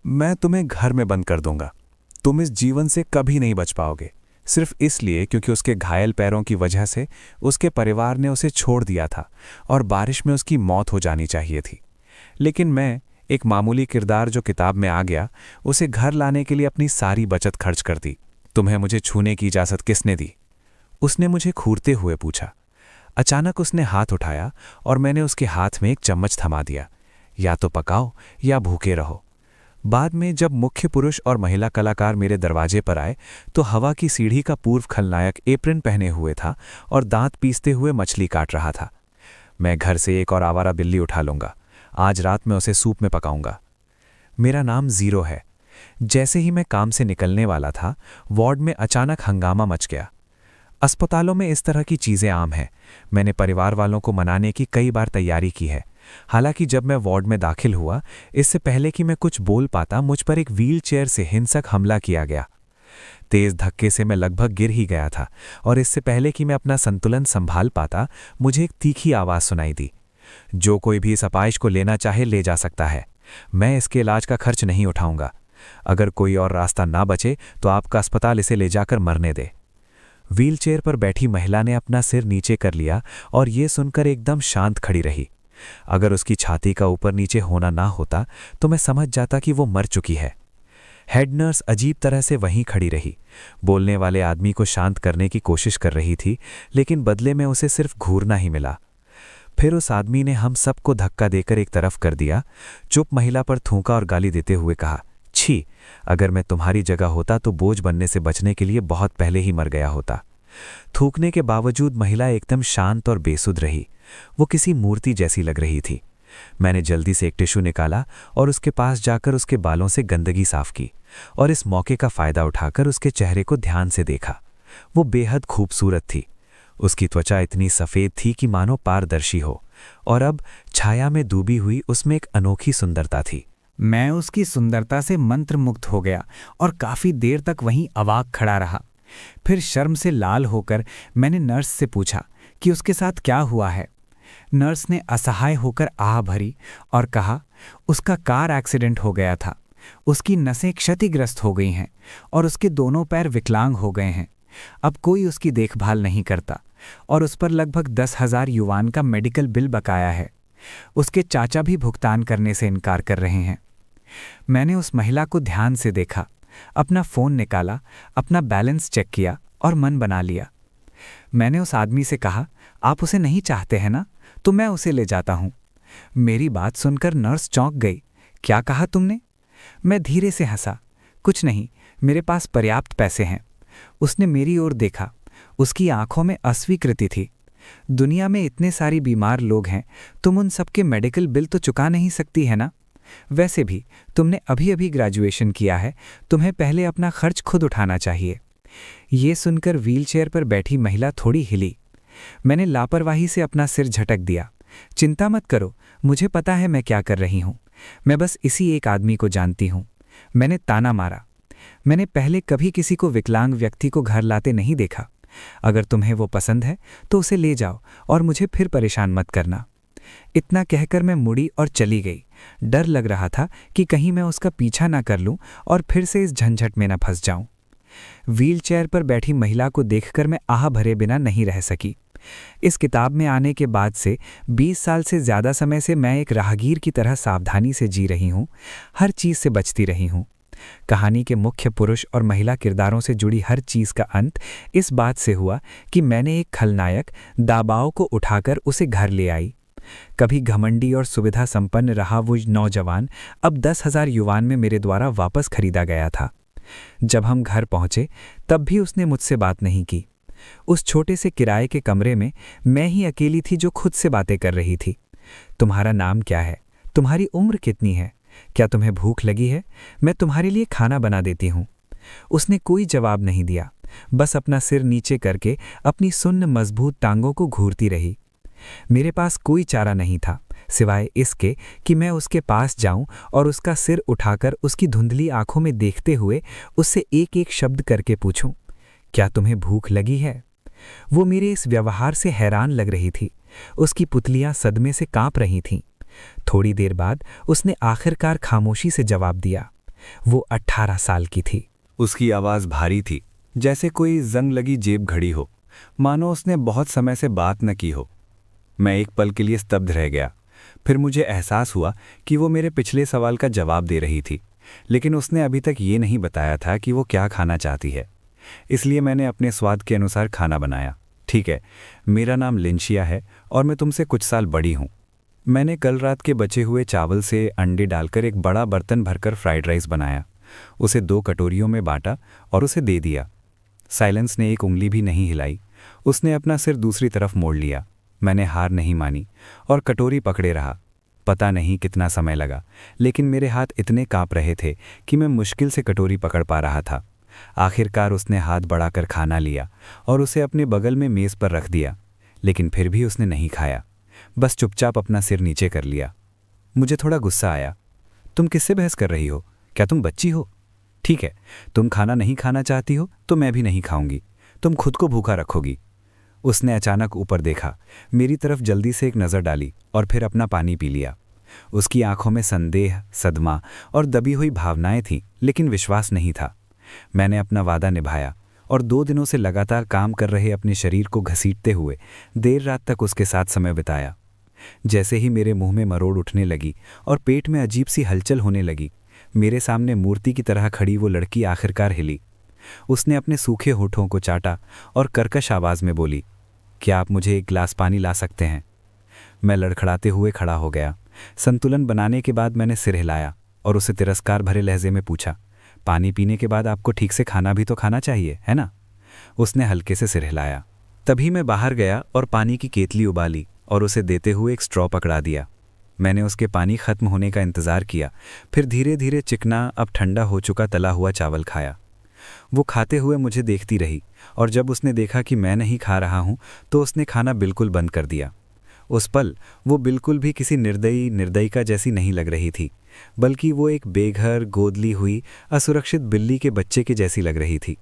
मैं तुम्हें घर में बंद कर दूंगा। तुम इस जीवन से कभी नहीं बच पाओगे, सिर्फ इसलिए क्योंकि उसके घायल पैरों की वजह से उसके परिवार ने उसे छोड़ दिया था और बारिश में उसकी मौत हो जानी चाहिए थी। लेकिन मैं, एक मामूली किरदार जो किताब में आ गया, उसे घर लाने के लिए अपनी सारी बचत खर्च कर दी। तुम्हें मुझे छूने की इजाज़त किसने दी? उसने मुझे घूरते हुए पूछा। अचानक उसने हाथ उठाया और मैंने उसके हाथ में एक चम्मच थमा दिया। या तो पकाओ या भूखे रहो। बाद में जब मुख्य पुरुष और महिला कलाकार मेरे दरवाजे पर आए तो हवा की सीढ़ी का पूर्व खलनायक एप्रन पहने हुए था और दांत पीसते हुए मछली काट रहा था। मैं घर से एक और आवारा बिल्ली उठा लूंगा। आज रात में उसे सूप में पकाऊंगा। मेरा नाम जीरो है। जैसे ही मैं काम से निकलने वाला था, वार्ड में अचानक हंगामा मच गया। अस्पतालों में इस तरह की चीज़ें आम हैं। मैंने परिवार वालों को मनाने की कई बार तैयारी की है। हालांकि जब मैं वार्ड में दाखिल हुआ, इससे पहले कि मैं कुछ बोल पाता, मुझ पर एक व्हील चेयर से हिंसक हमला किया गया। तेज धक्के से मैं लगभग गिर ही गया था और इससे पहले कि मैं अपना संतुलन संभाल पाता, मुझे एक तीखी आवाज़ सुनाई दी। जो कोई भी इस अपाइश को लेना चाहे ले जा सकता है। मैं इसके इलाज का खर्च नहीं उठाऊंगा। अगर कोई और रास्ता ना बचे तो आपका अस्पताल इसे ले जाकर मरने दे। व्हीलचेयर पर बैठी महिला ने अपना सिर नीचे कर लिया और ये सुनकर एकदम शांत खड़ी रही। अगर उसकी छाती का ऊपर नीचे होना ना होता तो मैं समझ जाता कि वो मर चुकी है। हेड नर्स अजीब तरह से वहीं खड़ी रही। बोलने वाले आदमी को शांत करने की कोशिश कर रही थी, लेकिन बदले में उसे सिर्फ घूरना ही मिला। फिर उस आदमी ने हम सबको धक्का देकर एक तरफ कर दिया। चुप महिला पर थूका और गाली देते हुए कहा, छी, अगर मैं तुम्हारी जगह होता तो बोझ बनने से बचने के लिए बहुत पहले ही मर गया होता। थूकने के बावजूद महिला एकदम शांत और बेसुध रही। वो किसी मूर्ति जैसी लग रही थी। मैंने जल्दी से एक टिश्यू निकाला और उसके पास जाकर उसके बालों से गंदगी साफ की और इस मौके का फायदा उठाकर उसके चेहरे को ध्यान से देखा। वो बेहद खूबसूरत थी। उसकी त्वचा इतनी सफ़ेद थी कि मानो पारदर्शी हो, और अब छाया में डूबी हुई उसमें एक अनोखी सुंदरता थी। मैं उसकी सुंदरता से मंत्रमुग्ध हो गया और काफ़ी देर तक वहीं अवाक खड़ा रहा। फिर शर्म से लाल होकर मैंने नर्स से पूछा कि उसके साथ क्या हुआ है। नर्स ने असहाय होकर आह भरी और कहा, उसका कार एक्सीडेंट हो गया था। उसकी नसें क्षतिग्रस्त हो गई हैं और उसके दोनों पैर विकलांग हो गए हैं। अब कोई उसकी देखभाल नहीं करता और उस पर लगभग 10,000 युवान का मेडिकल बिल बकाया है। उसके चाचा भी भुगतान करने से इनकार कर रहे हैं। मैंने उस महिला को ध्यान से देखा, अपना फ़ोन निकाला, अपना बैलेंस चेक किया और मन बना लिया। मैंने उस आदमी से कहा, आप उसे नहीं चाहते हैं ना, तो मैं उसे ले जाता हूँ। मेरी बात सुनकर नर्स चौंक गई। क्या कहा तुमने? मैं धीरे से हंसा। कुछ नहीं, मेरे पास पर्याप्त पैसे हैं। उसने मेरी ओर देखा। उसकी आंखों में अस्वीकृति थी। दुनिया में इतने सारी बीमार लोग हैं, तुम उन सबके मेडिकल बिल तो चुका नहीं सकती है ना? वैसे भी तुमने अभी अभी ग्रेजुएशन किया है, तुम्हें पहले अपना खर्च खुद उठाना चाहिए। ये सुनकर व्हीलचेयर पर बैठी महिला थोड़ी हिली। मैंने लापरवाही से अपना सिर झटक दिया। चिंता मत करो, मुझे पता है मैं क्या कर रही हूँ। मैं बस इसी एक आदमी को जानती हूँ। मैंने ताना मारा। मैंने पहले कभी किसी को विकलांग व्यक्ति को घर लाते नहीं देखा। अगर तुम्हें वो पसंद है तो उसे ले जाओ और मुझे फिर परेशान मत करना। इतना कहकर मैं मुड़ी और चली गई। डर लग रहा था कि कहीं मैं उसका पीछा ना कर लूं और फिर से इस झंझट में ना फंस जाऊं। व्हीलचेयर पर बैठी महिला को देखकर मैं आह भरे बिना नहीं रह सकी। इस किताब में आने के बाद से 20 साल से ज़्यादा समय से मैं एक राहगीर की तरह सावधानी से जी रही हूँ, हर चीज़ से बचती रही हूँ। कहानी के मुख्य पुरुष और महिला किरदारों से जुड़ी हर चीज़ का अंत इस बात से हुआ कि मैंने एक खलनायक दाबाओ को उठाकर उसे घर ले आई। कभी घमंडी और सुविधा संपन्न रहा वो नौजवान अब 10,000 युवान में मेरे द्वारा वापस खरीदा गया था। जब हम घर पहुंचे तब भी उसने मुझसे बात नहीं की। उस छोटे से किराए के कमरे में मैं ही अकेली थी जो खुद से बातें कर रही थी। तुम्हारा नाम क्या है? तुम्हारी उम्र कितनी है? क्या तुम्हें भूख लगी है? मैं तुम्हारे लिए खाना बना देती हूँ। उसने कोई जवाब नहीं दिया, बस अपना सिर नीचे करके अपनी सुन्न मजबूत टांगों को घूरती रही। मेरे पास कोई चारा नहीं था सिवाय इसके कि मैं उसके पास जाऊं और उसका सिर उठाकर उसकी धुंधली आंखों में देखते हुए उससे एक एक शब्द करके पूछूं, क्या तुम्हें भूख लगी है? वो मेरे इस व्यवहार से हैरान लग रही थी। उसकी पुतलियां सदमे से कांप रही थीं। थोड़ी देर बाद उसने आखिरकार खामोशी से जवाब दिया, वो 18 साल की थी। उसकी आवाज़ भारी थी, जैसे कोई जंग लगी जेब घड़ी हो, मानो उसने बहुत समय से बात न की हो। मैं एक पल के लिए स्तब्ध रह गया। फिर मुझे एहसास हुआ कि वो मेरे पिछले सवाल का जवाब दे रही थी, लेकिन उसने अभी तक ये नहीं बताया था कि वो क्या खाना चाहती है। इसलिए मैंने अपने स्वाद के अनुसार खाना बनाया। ठीक है, मेरा नाम लिंशिया है और मैं तुमसे कुछ साल बड़ी हूँ। मैंने कल रात के बचे हुए चावल से अंडे डालकर एक बड़ा बर्तन भरकर फ्राइड राइस बनाया, उसे 2 कटोरियों में बांटा और उसे दे दिया। साइलेंस ने एक उंगली भी नहीं हिलाई। उसने अपना सिर दूसरी तरफ मोड़ लिया। मैंने हार नहीं मानी और कटोरी पकड़े रहा। पता नहीं कितना समय लगा, लेकिन मेरे हाथ इतने कांप रहे थे कि मैं मुश्किल से कटोरी पकड़ पा रहा था। आखिरकार उसने हाथ बढ़ाकर खाना लिया और उसे अपने बगल में मेज़ पर रख दिया, लेकिन फिर भी उसने नहीं खाया, बस चुपचाप अपना सिर नीचे कर लिया। मुझे थोड़ा गुस्सा आया। तुम किससे बहस कर रही हो? क्या तुम बच्ची हो? ठीक है, तुम खाना नहीं खाना चाहती हो तो मैं भी नहीं खाऊंगी। तुम खुद को भूखा रखोगी। उसने अचानक ऊपर देखा, मेरी तरफ जल्दी से एक नज़र डाली और फिर अपना पानी पी लिया। उसकी आंखों में संदेह, सदमा और दबी हुई भावनाएं थीं, लेकिन विश्वास नहीं था। मैंने अपना वादा निभाया और 2 दिनों से लगातार काम कर रहे अपने शरीर को घसीटते हुए देर रात तक उसके साथ समय बिताया। जैसे ही मेरे मुंह में मरोड़ उठने लगी और पेट में अजीब सी हलचल होने लगी, मेरे सामने मूर्ति की तरह खड़ी वो लड़की आखिरकार हिली। उसने अपने सूखे होठों को चाटा और कर्कश आवाज़ में बोली, क्या आप मुझे एक गिलास पानी ला सकते हैं? मैं लड़खड़ाते हुए खड़ा हो गया। संतुलन बनाने के बाद मैंने सिर हिलाया और उसे तिरस्कार भरे लहजे में पूछा, पानी पीने के बाद आपको ठीक से खाना भी तो खाना चाहिए, है ना? उसने हल्के से सिर हिलाया। तभी मैं बाहर गया और पानी की केतली उबाली और उसे देते हुए एक स्ट्रॉ पकड़ा दिया। मैंने उसके पानी खत्म होने का इंतज़ार किया, फिर धीरे धीरे चिकना, अब ठंडा हो चुका तला हुआ चावल खाया। वो खाते हुए मुझे देखती रही और जब उसने देखा कि मैं नहीं खा रहा हूँ तो उसने खाना बिल्कुल बंद कर दिया। उस पल वो बिल्कुल भी किसी निर्दयिका जैसी नहीं लग रही थी, बल्कि वो एक बेघर, गोदली हुई, असुरक्षित बिल्ली के बच्चे के जैसी लग रही थी।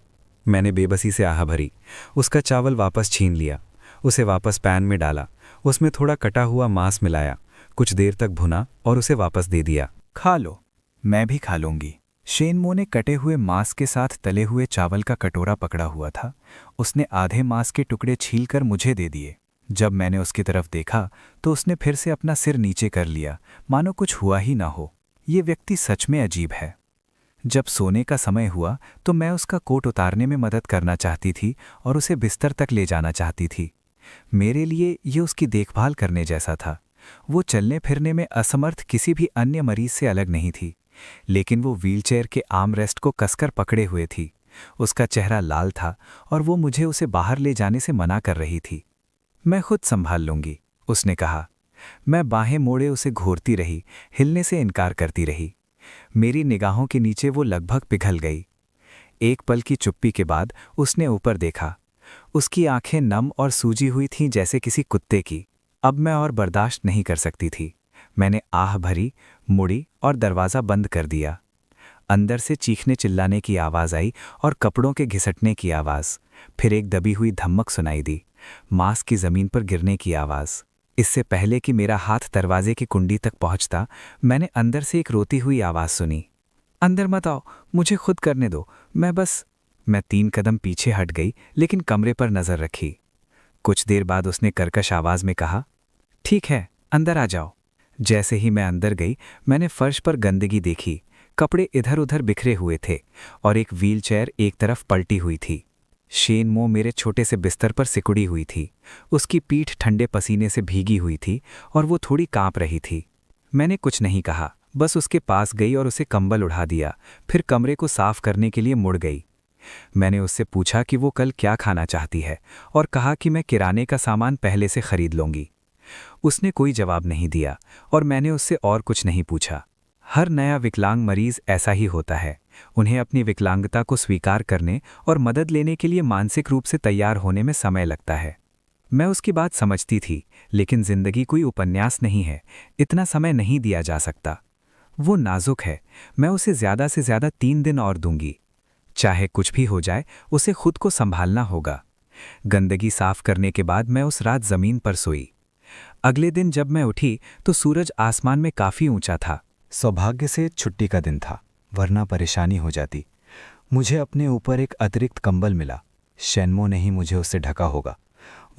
मैंने बेबसी से आह भरी, उसका चावल वापस छीन लिया, उसे वापस पैन में डाला, उसमें थोड़ा कटा हुआ मांस मिलाया, कुछ देर तक भुना और उसे वापस दे दिया। खा लो, मैं भी खा लूंगी। शेनमो ने कटे हुए मांस के साथ तले हुए चावल का कटोरा पकड़ा हुआ था। उसने आधे मांस के टुकड़े छीलकर मुझे दे दिए। जब मैंने उसकी तरफ देखा तो उसने फिर से अपना सिर नीचे कर लिया, मानो कुछ हुआ ही ना हो। ये व्यक्ति सच में अजीब है। जब सोने का समय हुआ तो मैं उसका कोट उतारने में मदद करना चाहती थी और उसे बिस्तर तक ले जाना चाहती थी। मेरे लिए ये उसकी देखभाल करने जैसा था। वो चलने फिरने में असमर्थ किसी भी अन्य मरीज से अलग नहीं थी, लेकिन वो व्हीलचेयर के आर्मरेस्ट को कसकर पकड़े हुए थी। उसका चेहरा लाल था और वो मुझे उसे बाहर ले जाने से मना कर रही थी। मैं खुद संभाल लूंगी, उसने कहा। मैं बाहें मोड़े उसे घूरती रही, हिलने से इनकार करती रही। मेरी निगाहों के नीचे वो लगभग पिघल गई। एक पल की चुप्पी के बाद उसने ऊपर देखा। उसकी आंखें नम और सूजी हुई थीं जैसे किसी कुत्ते की। अब मैं और बर्दाश्त नहीं कर सकती थी। मैंने आह भरी, मुड़ी और दरवाज़ा बंद कर दिया। अंदर से चीखने चिल्लाने की आवाज़ आई और कपड़ों के घिसटने की आवाज़। फिर एक दबी हुई धमक सुनाई दी, मांस की ज़मीन पर गिरने की आवाज़। इससे पहले कि मेरा हाथ दरवाजे की कुंडी तक पहुंचता, मैंने अंदर से एक रोती हुई आवाज़ सुनी, अंदर मत आओ, मुझे खुद करने दो, मैं 3 कदम पीछे हट गई, लेकिन कमरे पर नज़र रखी। कुछ देर बाद उसने कर्कश आवाज़ में कहा, ठीक है, अंदर आ जाओ। जैसे ही मैं अंदर गई, मैंने फर्श पर गंदगी देखी। कपड़े इधर उधर बिखरे हुए थे और एक व्हीलचेयर एक तरफ पलटी हुई थी। शेनमो मेरे छोटे से बिस्तर पर सिकुड़ी हुई थी। उसकी पीठ ठंडे पसीने से भीगी हुई थी और वो थोड़ी कांप रही थी। मैंने कुछ नहीं कहा, बस उसके पास गई और उसे कंबल उड़ा दिया, फिर कमरे को साफ करने के लिए मुड़ गई। मैंने उससे पूछा कि वो कल क्या खाना चाहती है और कहा कि मैं किराने का सामान पहले से खरीद लूंगी। उसने कोई जवाब नहीं दिया और मैंने उससे और कुछ नहीं पूछा। हर नया विकलांग मरीज ऐसा ही होता है। उन्हें अपनी विकलांगता को स्वीकार करने और मदद लेने के लिए मानसिक रूप से तैयार होने में समय लगता है। मैं उसकी बात समझती थी, लेकिन जिंदगी कोई उपन्यास नहीं है, इतना समय नहीं दिया जा सकता। वो नाजुक है, मैं उसे ज़्यादा से ज़्यादा 3 दिन और दूंगी। चाहे कुछ भी हो जाए, उसे खुद को संभालना होगा। गंदगी साफ करने के बाद मैं उस रात ज़मीन पर सोई। अगले दिन जब मैं उठी तो सूरज आसमान में काफ़ी ऊंचा था। सौभाग्य से छुट्टी का दिन था। वरना परेशानी हो जाती। मुझे अपने ऊपर एक अतिरिक्त कंबल मिला। शैनमो ने ही मुझे उससे ढका होगा।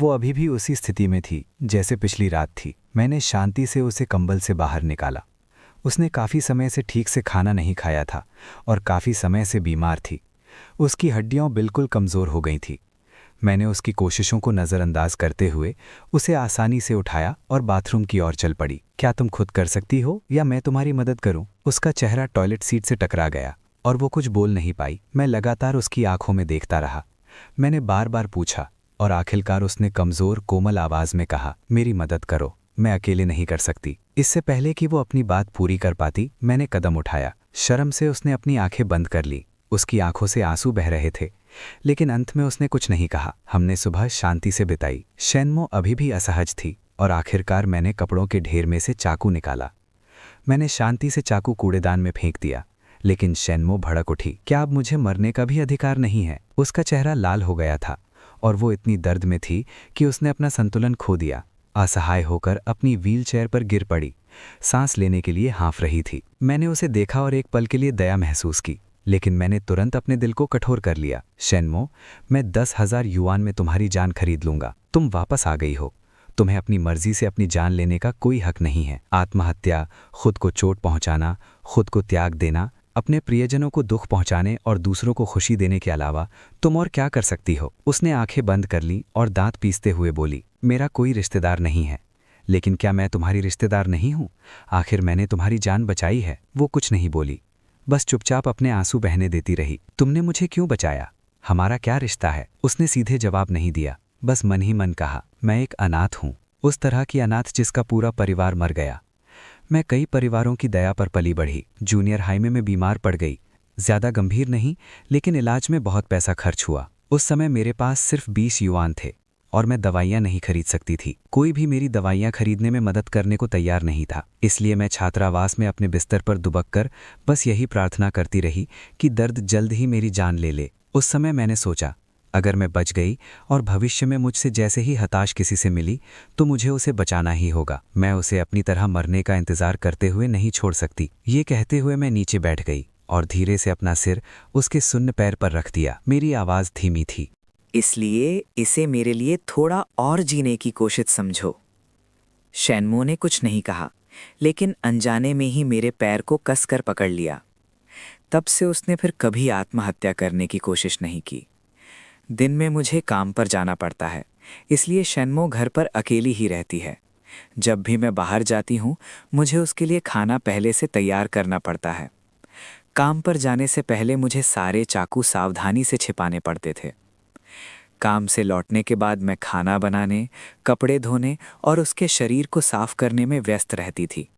वो अभी भी उसी स्थिति में थी जैसे पिछली रात थी। मैंने शांति से उसे कंबल से बाहर निकाला। उसने काफ़ी समय से ठीक से खाना नहीं खाया था और काफ़ी समय से बीमार थी। उसकी हड्डियां बिल्कुल कमज़ोर हो गई थी। मैंने उसकी कोशिशों को नज़रअंदाज करते हुए उसे आसानी से उठाया और बाथरूम की ओर चल पड़ी। क्या तुम खुद कर सकती हो या मैं तुम्हारी मदद करूं? उसका चेहरा टॉयलेट सीट से टकरा गया और वो कुछ बोल नहीं पाई। मैं लगातार उसकी आंखों में देखता रहा। मैंने बार बार पूछा और आखिरकार उसने कमज़ोर कोमल आवाज़ में कहा, मेरी मदद करो, मैं अकेले नहीं कर सकती। इससे पहले कि वो अपनी बात पूरी कर पाती, मैंने कदम उठाया। शर्म से उसने अपनी आंखें बंद कर ली। उसकी आंखों से आंसू बह रहे थे, लेकिन अंत में उसने कुछ नहीं कहा। हमने सुबह शांति से बिताई। शैनमो अभी भी असहज थी और आखिरकार मैंने कपड़ों के ढेर में से चाकू निकाला। मैंने शांति से चाकू कूड़ेदान में फेंक दिया, लेकिन शैनमो भड़क उठी। क्या अब मुझे मरने का भी अधिकार नहीं है? उसका चेहरा लाल हो गया था और वो इतनी दर्द में थी कि उसने अपना संतुलन खो दिया। असहाय होकर अपनी व्हीलचेयर पर गिर पड़ी। सांस लेने के लिए हाँफ रही थी। मैंने उसे देखा और एक पल के लिए दया महसूस की, लेकिन मैंने तुरंत अपने दिल को कठोर कर लिया। शैनमो, मैं 10,000 युआन में तुम्हारी जान खरीद लूंगा। तुम वापस आ गई हो। तुम्हें अपनी मर्जी से अपनी जान लेने का कोई हक नहीं है। आत्महत्या, खुद को चोट पहुंचाना, खुद को त्याग देना, अपने प्रियजनों को दुख पहुंचाने और दूसरों को खुशी देने के अलावा तुम और क्या कर सकती हो? उसने आंखें बंद कर ली और दांत पीसते हुए बोली, मेरा कोई रिश्तेदार नहीं है। लेकिन क्या मैं तुम्हारी रिश्तेदार नहीं हूं? आखिर मैंने तुम्हारी जान बचाई है। वो कुछ नहीं बोली, बस चुपचाप अपने आंसू बहने देती रही। तुमने मुझे क्यों बचाया? हमारा क्या रिश्ता है? उसने सीधे जवाब नहीं दिया, बस मन ही मन कहा, मैं एक अनाथ हूं। उस तरह की अनाथ जिसका पूरा परिवार मर गया। मैं कई परिवारों की दया पर पली बढ़ी। जूनियर हाई में बीमार पड़ गई। ज्यादा गंभीर नहीं, लेकिन इलाज में बहुत पैसा खर्च हुआ। उस समय मेरे पास सिर्फ 20 युआन थे और मैं दवाइयाँ नहीं खरीद सकती थी। कोई भी मेरी दवाइयाँ खरीदने में मदद करने को तैयार नहीं था। इसलिए मैं छात्रावास में अपने बिस्तर पर दुबक कर बस यही प्रार्थना करती रही कि दर्द जल्द ही मेरी जान ले ले। उस समय मैंने सोचा, अगर मैं बच गई और भविष्य में मुझसे जैसे ही हताश किसी से मिली तो मुझे उसे बचाना ही होगा। मैं उसे अपनी तरह मरने का इंतजार करते हुए नहीं छोड़ सकती। ये कहते हुए मैं नीचे बैठ गई और धीरे से अपना सिर उसके सुन्न पैर पर रख दिया। मेरी आवाज़ धीमी थी, इसलिए इसे मेरे लिए थोड़ा और जीने की कोशिश समझो। शैनमो ने कुछ नहीं कहा, लेकिन अनजाने में ही मेरे पैर को कसकर पकड़ लिया। तब से उसने फिर कभी आत्महत्या करने की कोशिश नहीं की। दिन में मुझे काम पर जाना पड़ता है, इसलिए शैनमो घर पर अकेली ही रहती है। जब भी मैं बाहर जाती हूँ, मुझे उसके लिए खाना पहले से तैयार करना पड़ता है। काम पर जाने से पहले मुझे सारे चाकू सावधानी से छिपाने पड़ते थे। काम से लौटने के बाद मैं खाना बनाने, कपड़े धोने और उसके शरीर को साफ करने में व्यस्त रहती थी।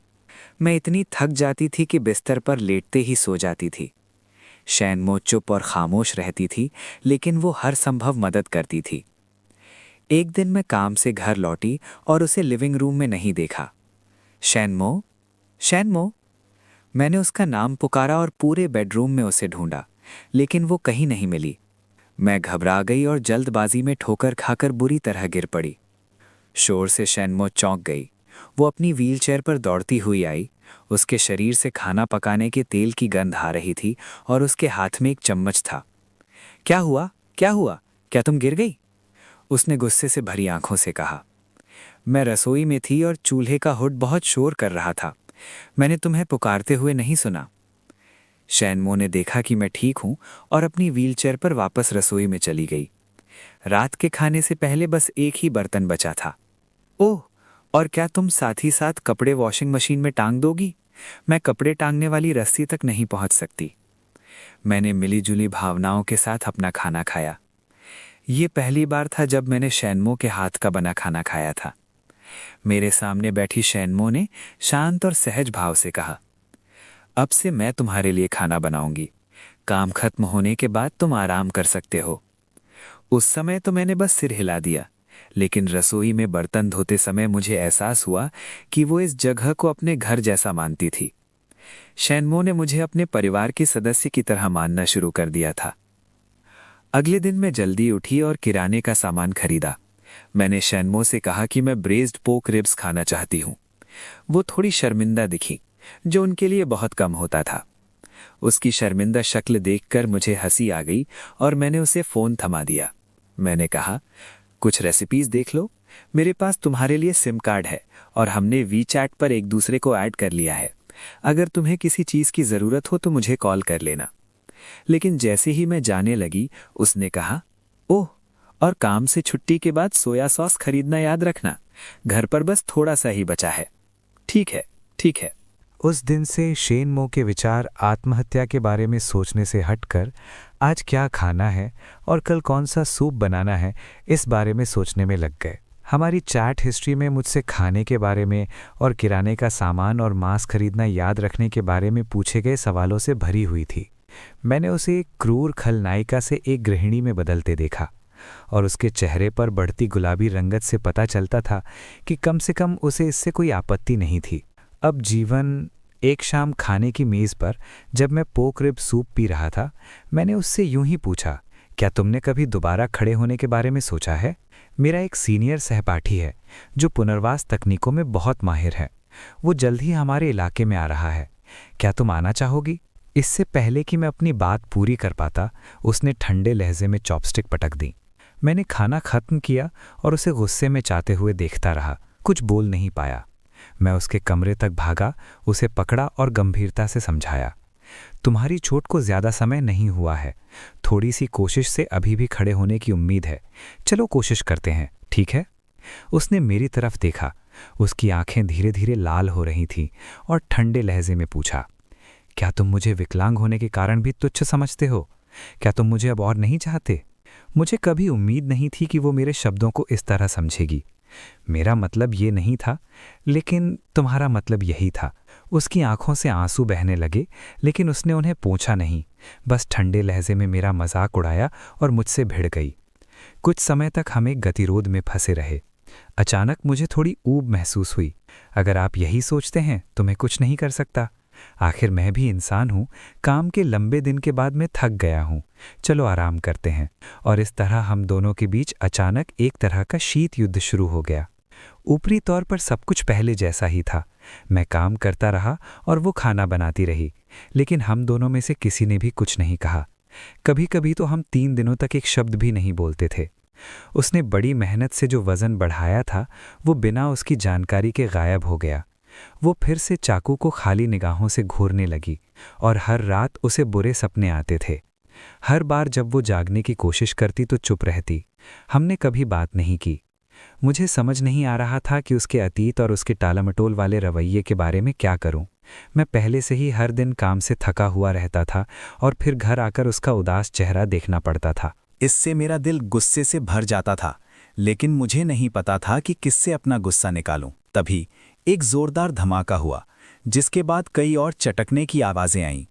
मैं इतनी थक जाती थी कि बिस्तर पर लेटते ही सो जाती थी। शैनमो चुप और खामोश रहती थी, लेकिन वो हर संभव मदद करती थी। एक दिन मैं काम से घर लौटी और उसे लिविंग रूम में नहीं देखा। शैनमो, शैनमो, मैंने उसका नाम पुकारा और पूरे बेडरूम में उसे ढूंढा, लेकिन वो कहीं नहीं मिली। मैं घबरा गई और जल्दबाजी में ठोकर खाकर बुरी तरह गिर पड़ी। शोर से शैनमो चौंक गई। वो अपनी व्हीलचेयर पर दौड़ती हुई आई। उसके शरीर से खाना पकाने के तेल की गंध आ रही थी और उसके हाथ में एक चम्मच था। क्या हुआ? क्या हुआ? क्या तुम गिर गई? उसने गुस्से से भरी आंखों से कहा। मैं रसोई में थी और चूल्हे का हुड बहुत शोर कर रहा था। मैंने तुम्हें पुकारते हुए नहीं सुना। शैनमो ने देखा कि मैं ठीक हूं और अपनी व्हीलचेयर पर वापस रसोई में चली गई। रात के खाने से पहले बस एक ही बर्तन बचा था। ओह, और क्या तुम साथ ही साथ कपड़े वॉशिंग मशीन में टांग दोगी? मैं कपड़े टांगने वाली रस्सी तक नहीं पहुंच सकती। मैंने मिलीजुली भावनाओं के साथ अपना खाना खाया। ये पहली बार था जब मैंने शैनमो के हाथ का बना खाना खाया था। मेरे सामने बैठी शैनमो ने शांत और सहज भाव से कहा, अब से मैं तुम्हारे लिए खाना बनाऊंगी। काम खत्म होने के बाद तुम आराम कर सकते हो। उस समय तो मैंने बस सिर हिला दिया, लेकिन रसोई में बर्तन धोते समय मुझे एहसास हुआ कि वो इस जगह को अपने घर जैसा मानती थी। शैनमो ने मुझे अपने परिवार के सदस्य की तरह मानना शुरू कर दिया था। अगले दिन मैं जल्दी उठी और किराने का सामान खरीदा। मैंने शैनमो से कहा कि मैं ब्रेज्ड पोक रिब्स खाना चाहती हूँ। वो थोड़ी शर्मिंदा दिखी, जो उनके लिए बहुत कम होता था। उसकी शर्मिंदा शक्ल देखकर मुझे हंसी आ गई और मैंने उसे फ़ोन थमा दिया। मैंने कहा, कुछ रेसिपीज़ देख लो, मेरे पास तुम्हारे लिए सिम कार्ड है और हमने वीचैट पर एक दूसरे को ऐड कर लिया है। अगर तुम्हें किसी चीज़ की ज़रूरत हो तो मुझे कॉल कर लेना। लेकिन जैसे ही मैं जाने लगी उसने कहा, ओह, और काम से छुट्टी के बाद सोया सॉस खरीदना याद रखना, घर पर बस थोड़ा सा ही बचा है। ठीक है, ठीक है। उस दिन से शेन मो के विचार आत्महत्या के बारे में सोचने से हटकर आज क्या खाना है और कल कौन सा सूप बनाना है इस बारे में सोचने में लग गए। हमारी चैट हिस्ट्री में मुझसे खाने के बारे में और किराने का सामान और मांस खरीदना याद रखने के बारे में पूछे गए सवालों से भरी हुई थी। मैंने उसे एक क्रूर खलनायिका से एक गृहिणी में बदलते देखा और उसके चेहरे पर बढ़ती गुलाबी रंगत से पता चलता था कि कम से कम उसे इससे कोई आपत्ति नहीं थी। अब जीवन एक शाम खाने की मेज़ पर जब मैं पोक रिब सूप पी रहा था, मैंने उससे यूं ही पूछा, क्या तुमने कभी दोबारा खड़े होने के बारे में सोचा है? मेरा एक सीनियर सहपाठी है जो पुनर्वास तकनीकों में बहुत माहिर है। वो जल्द ही हमारे इलाके में आ रहा है। क्या तुम आना चाहोगी? इससे पहले कि मैं अपनी बात पूरी कर पाता, उसने ठंडे लहजे में चॉपस्टिक पटक दी। मैंने खाना खत्म किया और उसे गुस्से में चाहते हुए देखता रहा। कुछ बोल नहीं पाया। मैं उसके कमरे तक भागा, उसे पकड़ा और गंभीरता से समझाया, तुम्हारी चोट को ज़्यादा समय नहीं हुआ है। थोड़ी सी कोशिश से अभी भी खड़े होने की उम्मीद है। चलो कोशिश करते हैं, ठीक है? उसने मेरी तरफ देखा। उसकी आंखें धीरे धीरे लाल हो रही थीं और ठंडे लहजे में पूछा, क्या तुम मुझे विकलांग होने के कारण भी तुच्छ समझते हो? क्या तुम मुझे अब और नहीं चाहते? मुझे कभी उम्मीद नहीं थी कि वो मेरे शब्दों को इस तरह समझेगी। मेरा मतलब ये नहीं था, लेकिन तुम्हारा मतलब यही था। उसकी आंखों से आंसू बहने लगे, लेकिन उसने उन्हें पोंछा नहीं, बस ठंडे लहजे में मेरा मजाक उड़ाया और मुझसे भिड़ गई। कुछ समय तक हम एक गतिरोध में फंसे रहे। अचानक मुझे थोड़ी ऊब महसूस हुई। अगर आप यही सोचते हैं तो मैं कुछ नहीं कर सकता। आखिर मैं भी इंसान हूँ। काम के लंबे दिन के बाद मैं थक गया हूँ। चलो आराम करते हैं। और इस तरह हम दोनों के बीच अचानक एक तरह का शीत युद्ध शुरू हो गया। ऊपरी तौर पर सब कुछ पहले जैसा ही था। मैं काम करता रहा और वो खाना बनाती रही, लेकिन हम दोनों में से किसी ने भी कुछ नहीं कहा। कभी कभी तो हम 3 दिनों तक एक शब्द भी नहीं बोलते थे। उसने बड़ी मेहनत से जो वज़न बढ़ाया था, वो बिना उसकी जानकारी के गायब हो गया। वो फिर से चाकू को खाली निगाहों से घूरने लगी और हर रात उसे बुरे सपने आते थे। हर बार जब वो जागने की कोशिश करती तो चुप रहती। हमने कभी बात नहीं की। मुझे समझ नहीं आ रहा था कि उसके अतीत और उसके टालमटोल वाले रवैये के बारे में क्या करूं। मैं पहले से ही हर दिन काम से थका हुआ रहता था और फिर घर आकर उसका उदास चेहरा देखना पड़ता था। इससे मेरा दिल गुस्से से भर जाता था, लेकिन मुझे नहीं पता था कि किससे अपना गुस्सा निकालूं। तभी एक जोरदार धमाका हुआ, जिसके बाद कई और चटकने की आवाज़ें आईं।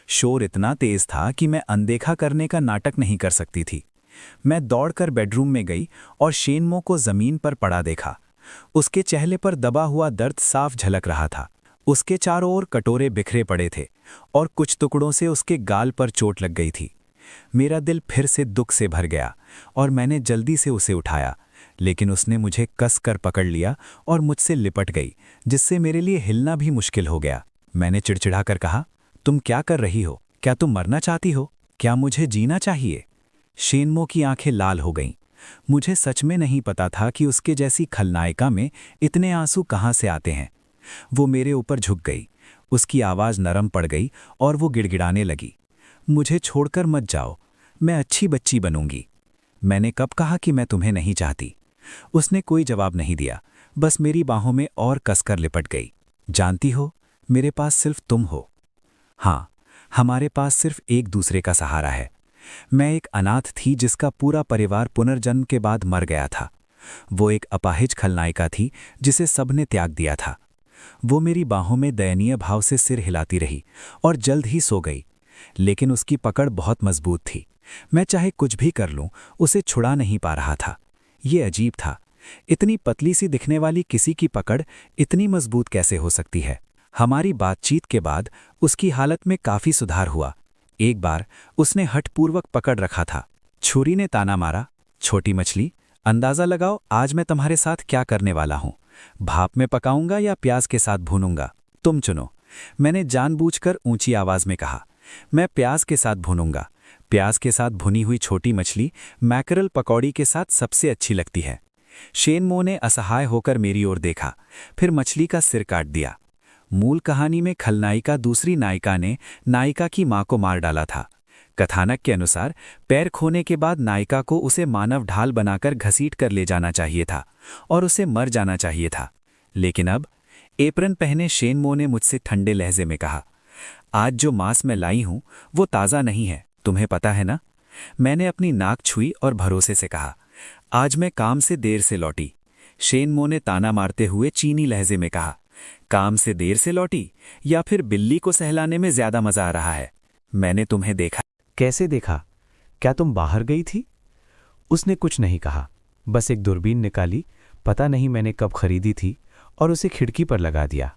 शोर इतना तेज था कि मैं अनदेखा करने का नाटक नहीं कर सकती थी। मैं दौड़कर बेडरूम में गई और शेनमो को ज़मीन पर पड़ा देखा। उसके चेहरे पर दबा हुआ दर्द साफ झलक रहा था। उसके चारों ओर कटोरे बिखरे पड़े थे और कुछ टुकड़ों से उसके गाल पर चोट लग गई थी। मेरा दिल फिर से दुख से भर गया और मैंने जल्दी से उसे उठाया, लेकिन उसने मुझे कसकर पकड़ लिया और मुझसे लिपट गई, जिससे मेरे लिए हिलना भी मुश्किल हो गया। मैंने चिड़चिड़ाकर कहा, तुम क्या कर रही हो? क्या तुम मरना चाहती हो? क्या मुझे जीना चाहिए? शेनमो की आंखें लाल हो गईं। मुझे सच में नहीं पता था कि उसके जैसी खलनायिका में इतने आंसू कहाँ से आते हैं। वो मेरे ऊपर झुक गई। उसकी आवाज़ नरम पड़ गई और वो गिड़गिड़ाने लगी, मुझे छोड़कर मत जाओ, मैं अच्छी बच्ची बनूंगी। मैंने कब कहा कि मैं तुम्हें नहीं चाहती? उसने कोई जवाब नहीं दिया, बस मेरी बाहों में और कसकर लिपट गई। जानती हो, मेरे पास सिर्फ तुम हो। हाँ, हमारे पास सिर्फ एक दूसरे का सहारा है। मैं एक अनाथ थी जिसका पूरा परिवार पुनर्जन्म के बाद मर गया था। वो एक अपाहिज खलनायिका थी जिसे सबने त्याग दिया था। वो मेरी बाहों में दयनीय भाव से सिर हिलाती रही और जल्द ही सो गई, लेकिन उसकी पकड़ बहुत मजबूत थी। मैं चाहे कुछ भी कर लूं, उसे छुड़ा नहीं पा रहा था। ये अजीब था, इतनी पतली सी दिखने वाली किसी की पकड़ इतनी मजबूत कैसे हो सकती है। हमारी बातचीत के बाद उसकी हालत में काफी सुधार हुआ। एक बार उसने हठपूर्वक पकड़ रखा था। छुरी ने ताना मारा, छोटी मछली, अंदाजा लगाओ आज मैं तुम्हारे साथ क्या करने वाला हूं। भाप में पकाऊंगा या प्याज के साथ भूनूंगा, तुम चुनो। मैंने जानबूझकर ऊंची आवाज में कहा, मैं प्याज के साथ भूनूंगा। प्याज के साथ भुनी हुई छोटी मछली मैकरल पकौड़ी के साथ सबसे अच्छी लगती है। शेनमो ने असहाय होकर मेरी ओर देखा, फिर मछली का सिर काट दिया। मूल कहानी में खलनायिका दूसरी नायिका ने नायिका की मां को मार डाला था। कथानक के अनुसार पैर खोने के बाद नायिका को उसे मानव ढाल बनाकर घसीट कर ले जाना चाहिए था और उसे मर जाना चाहिए था। लेकिन अब एप्रन पहने शेनमो ने मुझसे ठंडे लहजे में कहा, आज जो मांस मैं लाई हूं वो ताज़ा नहीं है, तुम्हें पता है ना। मैंने अपनी नाक छुई और भरोसे से कहा, आज मैं काम से देर से लौटी। शेनमो ने ताना मारते हुए चीनी लहजे में कहा, काम से देर से लौटी या फिर बिल्ली को सहलाने में ज्यादा मजा आ रहा है। मैंने तुम्हें देखा। कैसे देखा? क्या तुम बाहर गई थी? उसने कुछ नहीं कहा, बस एक दूरबीन निकाली, पता नहीं मैंने कब खरीदी थी, और उसे खिड़की पर लगा दिया।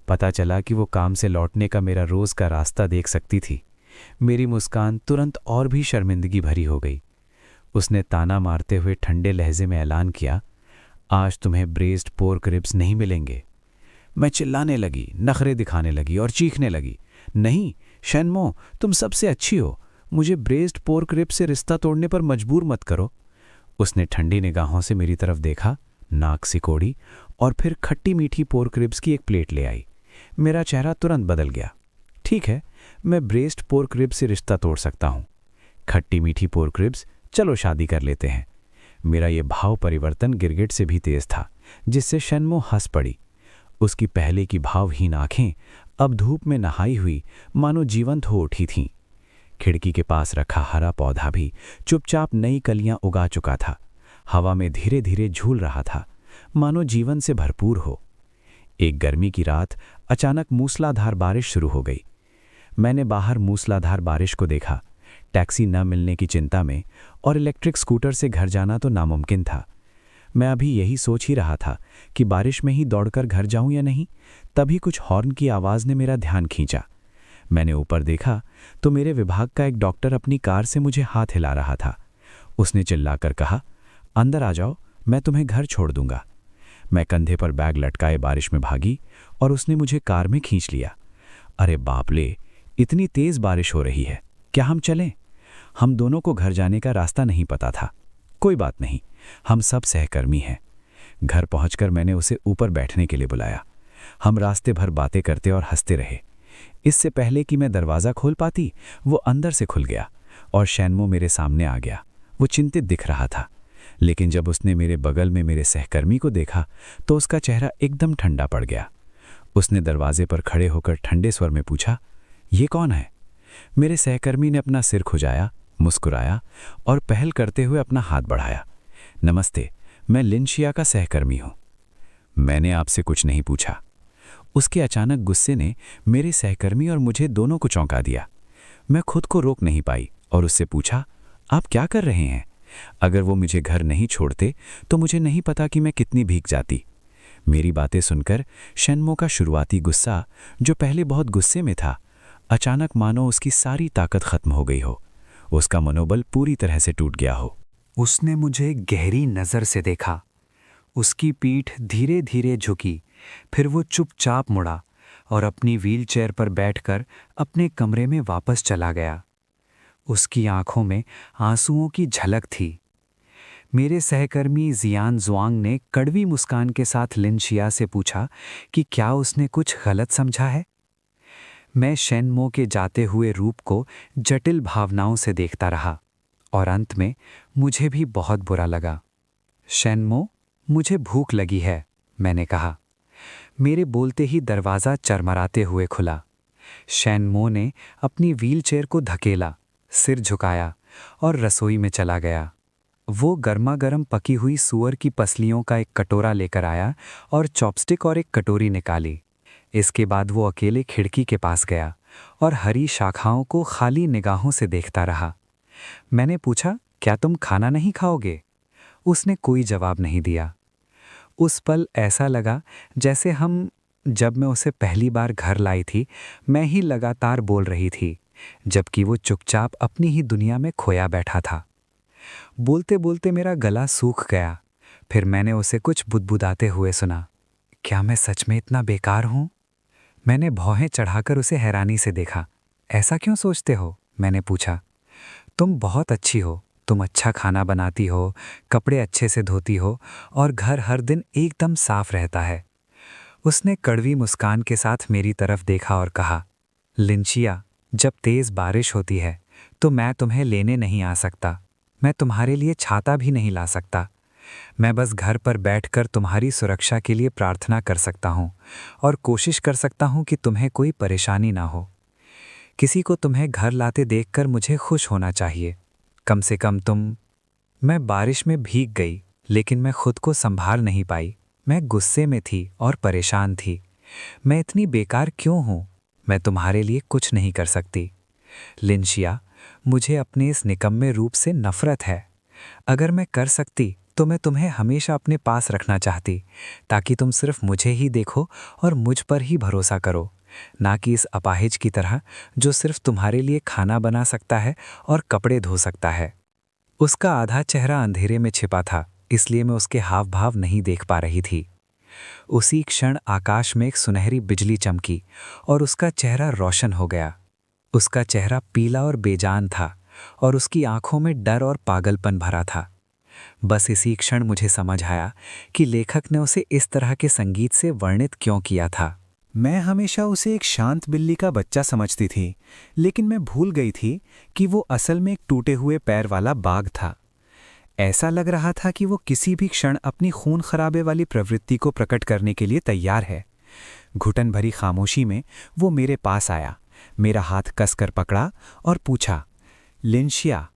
पता चला कि वो काम से लौटने का मेरा रोज का रास्ता देख सकती थी। मेरी मुस्कान तुरंत और भी शर्मिंदगी भरी हो गई। उसने ताना मारते हुए ठंडे लहजे में ऐलान किया, आज तुम्हें ब्रेस्ड पोर्क रिब्स नहीं मिलेंगे। मैं चिल्लाने लगी, नखरे दिखाने लगी और चीखने लगी, नहीं शेनमो, तुम सबसे अच्छी हो, मुझे ब्रेस्ड पोर्क रिब्स से रिश्ता तोड़ने पर मजबूर मत करो। उसने ठंडी निगाहों से मेरी तरफ देखा, नाक सिकोड़ी और फिर खट्टी मीठी पोर्क रिब्स की एक प्लेट ले आई। मेरा चेहरा तुरंत बदल गया। ठीक है, मैं ब्रेस्ड पोर्क रिब्स से रिश्ता तोड़ सकता हूँ। खट्टी मीठी पोर्क रिब्स, चलो शादी कर लेते हैं। मेरा ये भाव परिवर्तन गिरगिट से भी तेज था, जिससे शेनमो हंस पड़ी। उसकी पहले की भावहीन आंखें अब धूप में नहाई हुई मानो जीवंत हो उठी थीं। खिड़की के पास रखा हरा पौधा भी चुपचाप नई कलियां उगा चुका था, हवा में धीरे धीरे झूल रहा था, मानो जीवन से भरपूर हो। एक गर्मी की रात अचानक मूसलाधार बारिश शुरू हो गई। मैंने बाहर मूसलाधार बारिश को देखा। टैक्सी न मिलने की चिंता में और इलेक्ट्रिक स्कूटर से घर जाना तो नामुमकिन था। मैं अभी यही सोच ही रहा था कि बारिश में ही दौड़कर घर जाऊं या नहीं, तभी कुछ हॉर्न की आवाज़ ने मेरा ध्यान खींचा। मैंने ऊपर देखा तो मेरे विभाग का एक डॉक्टर अपनी कार से मुझे हाथ हिला रहा था। उसने चिल्लाकर कहा, अंदर आ जाओ, मैं तुम्हें घर छोड़ दूंगा। मैं कंधे पर बैग लटकाए बारिश में भागी और उसने मुझे कार में खींच लिया। अरे बाप ले, इतनी तेज बारिश हो रही है, क्या हम चलें? हम दोनों को घर जाने का रास्ता नहीं पता था। कोई बात नहीं, हम सब सहकर्मी हैं। घर पहुंचकर मैंने उसे ऊपर बैठने के लिए बुलाया। हम रास्ते भर बातें करते और हंसते रहे। इससे पहले कि मैं दरवाज़ा खोल पाती, वो अंदर से खुल गया और शेनमो मेरे सामने आ गया। वो चिंतित दिख रहा था, लेकिन जब उसने मेरे बगल में मेरे सहकर्मी को देखा तो उसका चेहरा एकदम ठंडा पड़ गया। उसने दरवाजे पर खड़े होकर ठंडे स्वर में पूछा, ये कौन है? मेरे सहकर्मी ने अपना सिर खुजाया, मुस्कुराया और पहल करते हुए अपना हाथ बढ़ाया। नमस्ते, मैं लिनशिया का सहकर्मी हूं। मैंने आपसे कुछ नहीं पूछा। उसके अचानक गुस्से ने मेरे सहकर्मी और मुझे दोनों को चौंका दिया। मैं खुद को रोक नहीं पाई और उससे पूछा, आप क्या कर रहे हैं? अगर वो मुझे घर नहीं छोड़ते तो मुझे नहीं पता कि मैं कितनी भीग जाती। मेरी बातें सुनकर शेनमो का शुरुआती गुस्सा, जो पहले बहुत गुस्से में था, अचानक मानो उसकी सारी ताकत खत्म हो गई हो। उसका मनोबल पूरी तरह से टूट गया हो। उसने मुझे गहरी नज़र से देखा। उसकी पीठ धीरे धीरे झुकी, फिर वो चुपचाप मुड़ा और अपनी व्हीलचेयर पर बैठकर अपने कमरे में वापस चला गया। उसकी आंखों में आंसुओं की झलक थी। मेरे सहकर्मी जियान जुआंग ने कड़वी मुस्कान के साथ लिनशिया से पूछा कि क्या उसने कुछ गलत समझा है। मैं शेनमो के जाते हुए रूप को जटिल भावनाओं से देखता रहा और अंत में मुझे भी बहुत बुरा लगा। शेनमो, मुझे भूख लगी है, मैंने कहा। मेरे बोलते ही दरवाज़ा चरमराते हुए खुला। शेनमो ने अपनी व्हीलचेयर को धकेला, सिर झुकाया और रसोई में चला गया। वो गर्मा गर्म पकी हुई सूअर की पसलियों का एक कटोरा लेकर आया और चॉपस्टिक और एक कटोरी निकाली। इसके बाद वो अकेले खिड़की के पास गया और हरी शाखाओं को खाली निगाहों से देखता रहा। मैंने पूछा, क्या तुम खाना नहीं खाओगे? उसने कोई जवाब नहीं दिया। उस पल ऐसा लगा जैसे जब मैं उसे पहली बार घर लाई थी, मैं ही लगातार बोल रही थी, जबकि वो चुपचाप अपनी ही दुनिया में खोया बैठा था। बोलते बोलते मेरा गला सूख गया। फिर मैंने उसे कुछ बुदबुदाते हुए सुना, क्या मैं सच में इतना बेकार हूँ? मैंने भौहें चढ़ाकर उसे हैरानी से देखा। ऐसा क्यों सोचते हो? मैंने पूछा। तुम बहुत अच्छी हो, तुम अच्छा खाना बनाती हो, कपड़े अच्छे से धोती हो और घर हर दिन एकदम साफ रहता है। उसने कड़वी मुस्कान के साथ मेरी तरफ देखा और कहा, लिंचिया, जब तेज बारिश होती है तो मैं तुम्हें लेने नहीं आ सकता। मैं तुम्हारे लिए छाता भी नहीं ला सकता। मैं बस घर पर बैठकर तुम्हारी सुरक्षा के लिए प्रार्थना कर सकता हूँ और कोशिश कर सकता हूँ कि तुम्हें कोई परेशानी ना हो। किसी को तुम्हें घर लाते देखकर मुझे खुश होना चाहिए। कम से कम तुम। मैं बारिश में भीग गई, लेकिन मैं खुद को संभाल नहीं पाई। मैं गुस्से में थी और परेशान थी। मैं इतनी बेकार क्यों हूँ? मैं तुम्हारे लिए कुछ नहीं कर सकती। लिंशिया, मुझे अपने इस निकम्मे रूप से नफरत है। अगर मैं कर सकती तो मैं तुम्हें हमेशा अपने पास रखना चाहती, ताकि तुम सिर्फ मुझे ही देखो और मुझ पर ही भरोसा करो, ना कि इस अपाहिज की तरह जो सिर्फ तुम्हारे लिए खाना बना सकता है और कपड़े धो सकता है। उसका आधा चेहरा अंधेरे में छिपा था, इसलिए मैं उसके हाव भाव नहीं देख पा रही थी। उसी क्षण आकाश में एक सुनहरी बिजली चमकी और उसका चेहरा रोशन हो गया। उसका चेहरा पीला और बेजान था और उसकी आंखों में डर और पागलपन भरा था। बस इसी क्षण मुझे समझ आया कि लेखक ने उसे इस तरह के संगीत से वर्णित क्यों किया था। मैं हमेशा उसे एक शांत बिल्ली का बच्चा समझती थी, लेकिन मैं भूल गई थी कि वो असल में एक टूटे हुए पैर वाला बाघ था। ऐसा लग रहा था कि वो किसी भी क्षण अपनी खून खराबे वाली प्रवृत्ति को प्रकट करने के लिए तैयार है। घुटन भरी खामोशी में वो मेरे पास आया, मेरा हाथ कसकर पकड़ा और पूछा, लिंशिया,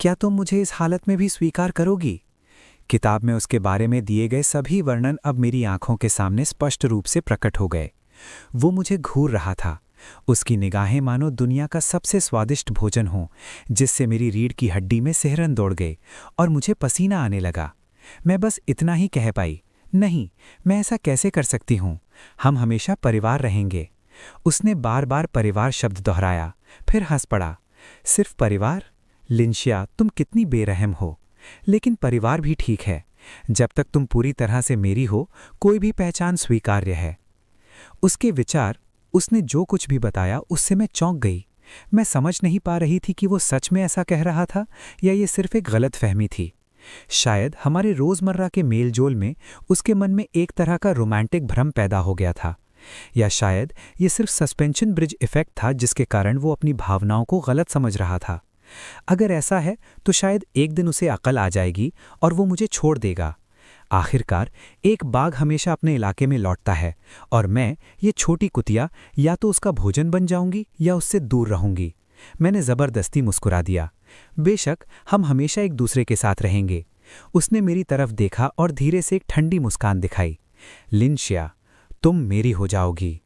क्या तुम मुझे इस हालत में भी स्वीकार करोगी? किताब में उसके बारे में दिए गए सभी वर्णन अब मेरी आंखों के सामने स्पष्ट रूप से प्रकट हो गए। वो मुझे घूर रहा था। उसकी निगाहें मानो दुनिया का सबसे स्वादिष्ट भोजन हो, जिससे मेरी रीढ़ की हड्डी में सिहरन दौड़ गई और मुझे पसीना आने लगा। मैं बस इतना ही कह पाई, नहीं, मैं ऐसा कैसे कर सकती हूँ? हम हमेशा परिवार रहेंगे। उसने बार बार परिवार शब्द दोहराया, फिर हंस पड़ा। सिर्फ परिवार? लिंशिया, तुम कितनी बेरहम हो। लेकिन परिवार भी ठीक है। जब तक तुम पूरी तरह से मेरी हो, कोई भी पहचान स्वीकार्य है। उसके विचार, उसने जो कुछ भी बताया, उससे मैं चौंक गई। मैं समझ नहीं पा रही थी कि वो सच में ऐसा कह रहा था या ये सिर्फ एक गलतफहमी थी। शायद हमारे रोजमर्रा के मेलजोल में उसके मन में एक तरह का रोमांटिक भ्रम पैदा हो गया था, या शायद ये सिर्फ सस्पेंशन ब्रिज इफेक्ट था जिसके कारण वो अपनी भावनाओं को गलत समझ रहा था। अगर ऐसा है तो शायद एक दिन उसे अकल आ जाएगी और वो मुझे छोड़ देगा। आखिरकार एक बाघ हमेशा अपने इलाके में लौटता है और मैं, ये छोटी कुतिया, या तो उसका भोजन बन जाऊंगी या उससे दूर रहूंगी। मैंने जबरदस्ती मुस्कुरा दिया। बेशक हम हमेशा एक दूसरे के साथ रहेंगे। उसने मेरी तरफ देखा और धीरे से एक ठंडी मुस्कान दिखाई। लिंशिया, तुम मेरी हो जाओगी।